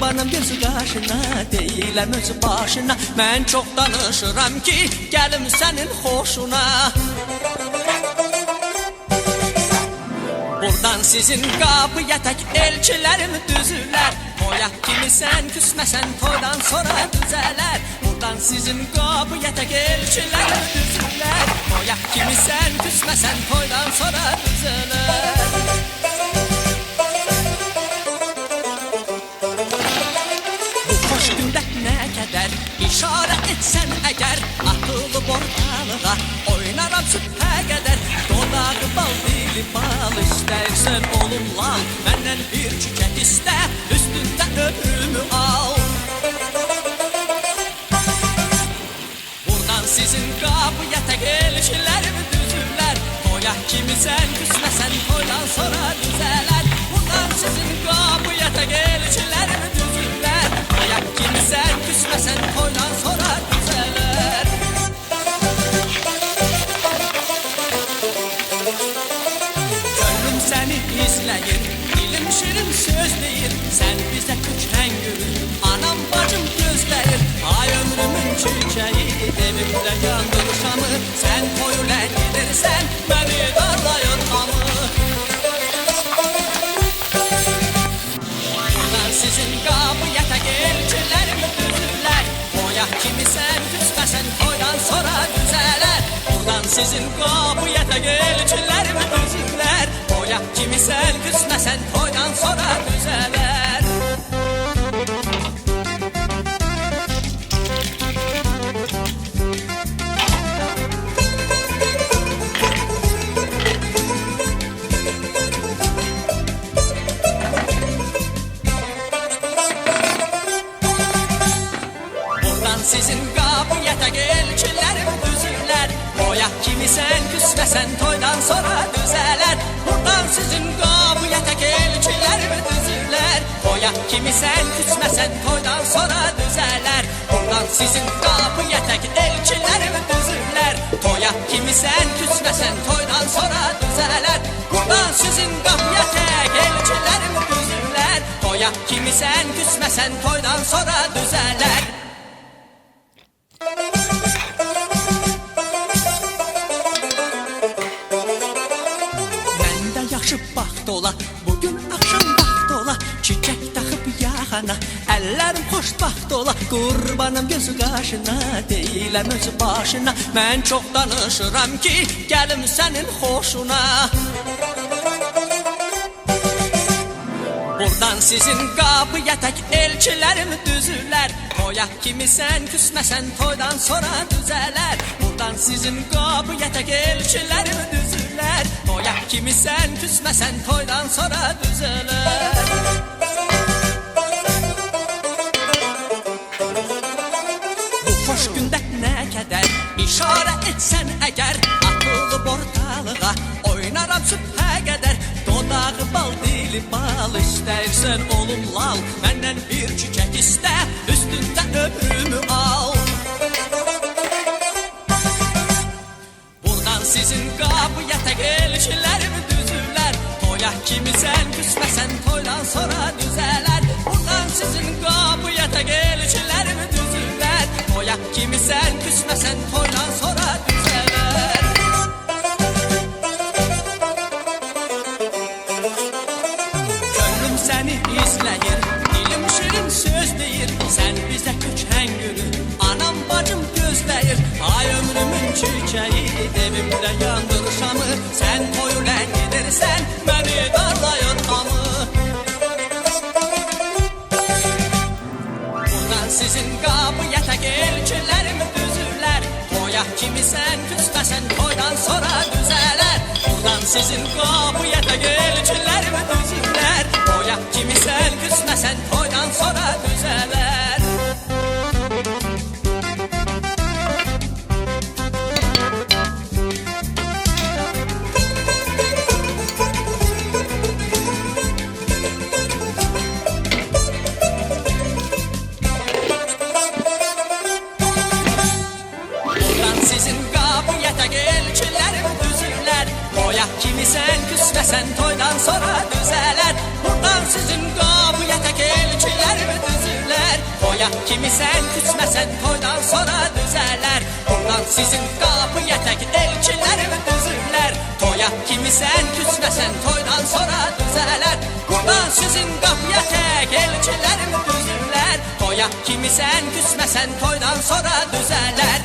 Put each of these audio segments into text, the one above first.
Qurbanım gözü qaşına, deyiləm özü başına. Mən çox danışıram ki, gəlim sənin xoşuna. Buradan sizin qapıya tək elçilərim düzülər. Toya kimi sən küsməsən toydan sonra düzələr. Buradan sizin qapıya tək elçilərim düzülər. Toya kimi sən küsməsən toydan sonra düzələr. Bu xoş gündə nə qədər işarə etsən əgər, atılıb ortalığa oynaram sübhə qədər. Dodağı bal dili bal istəyirsən olum lal, məndən bir çiçək istə, üstündə ömrümü al. Buradan sizin qapıya tək elçilərim düzülər. Toya kimi sən küsməsən toydan sonra düzələr. Buradan sizin qapıya tək elçilərim düzülər. Toya kimi sən küsməsən toydan sonra düzələr. Səni izləyir, dilim şirin söz deyir. Sən bizə köçən gülün, anam bacım gözləyir. Ay ömrümün çiçəyi, evimdə yandır şamı. Sən toyuna gedirsən, məni darlayır hamı. Buradan sizin qapıya tək elçilərim düzülər. Toya kimi sən küsməsən toydan sonra düzələr. Buradan sizin qapıya tək elçilərim düzülər. Toya kimi sən küsməsən toydan sonra düzələr. Buradan sizin qapıya tək elçilərim düzülər. Toya kimi sən küsməsən toydan sonra düzələr. Buradan sizin qapıya tək elçilərim düzülər. Toya kimi sən küsməsən toydan sonra düzələr. Buradan sizin qapıya tək elçilərim düzülər. Toya kimi sən küsməsən toydan sonra düzələr. Buradan sizin qapıya tək elçilərim düzülər. Toya kimi sən küsməsən toydan sonra düzələr. Vaxt ola, bugün axşam vaxt ola, çiçək taxıb yaxana, əllərim xoşbaxt ola. Qurbanım gözü qaşına, deyiləm özü başına. Mən çox danışıram ki, gəlim sənin xoşuna. Buradan sizin qapıya tək elçilərim düzülər. Toya kimi sən küsməsən toydan sonra düzələr. Buradan sizin qapıya tək elçilərim düzülər. Toya kimi sən küsməsən toydan sonra düzələr. Bu xoş gündə nə qədər işarə etsən əgər, atılıb ortalığa oynaram sübhə qədər. Dodağı bal dili bal istəyirsən olum lal, məndən bir çiçək istə, üstündə ömrümü al. Buradan sizin qapıya tək elçilərim düzülər. Toya kimi sən küsməsən toydan sonra düzələr. Buradan sizin qapıya tək elçilərim düzülər. Toya kimi sən küsməsən toydan sonra düzələr. Səni izləyir, dilim şirin söz deyir. Sən bizə köçən gülün, anam bacım gözləyir. Ay ömrümün çiçəyi, evimdə yandır şamı. Sən toyuna gedirsən, məni darlayır hamı. Buradan sizin qapıya tək elçilərim düzülər. Toya kimi sən küsməsən toydan sonra düzələr. Buradan sizin qapıya tək elçilərim düzülər. Toya kimi sən küsməsən toydan sonra düzələr. Buradan sizin qapıya tək elçilərim düzülər. Toya kimi sən küsməsən toydan sonra düzələr. Buradan sizin qapıya tək elçilərim düzülər. Toya kimi sen küsmesen toydan sonra düzeler. Buradan sizin kapıya tek elçilerim düzürler. Toya kimi sen küsmesen toydan sonra düzeler. Buradan sizin kapıya tek elçilerim düzürler. Toya kimi sen küsmesen toydan sonra düzeler.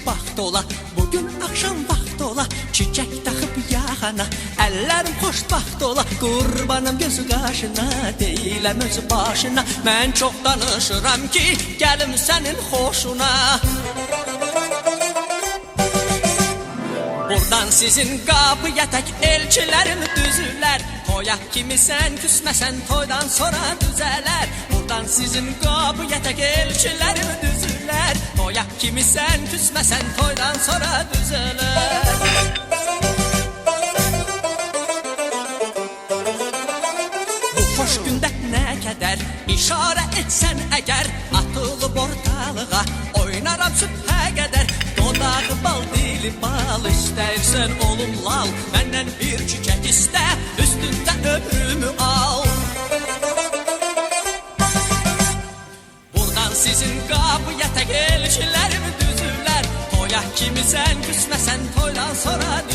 Vaxt ola, bugün akşam vaxt ola, çiçək taxıb yaxana, əllərim xoşbaxt ola. Qurbanım gözü qaşına, deyiləm özü başına. Mən çox danışıram ki, gəlim sənin xoşuna. Buradan sizin qapıya tək elçilərim düzürlər. Toya kimi sən küsməsən toydan sonra düzələr. Buradan sizin qapıya tək elçilərim düzürlər. Toya kimi sən küsməsən toydan sonra düzələr. Bu xoş gündə nə qədər işarə etsən əgər, atılıb ortalığa oynaram sübhə qədər. Dodağı bal, dili bal, istəyirsən olum lal, məndən bir çiçək istə, üstündə ömrümü al. Buradan sizin qapıya tək elçilərim düzürlər. Toya kimi sən küsməsən toydan sonra düzələr.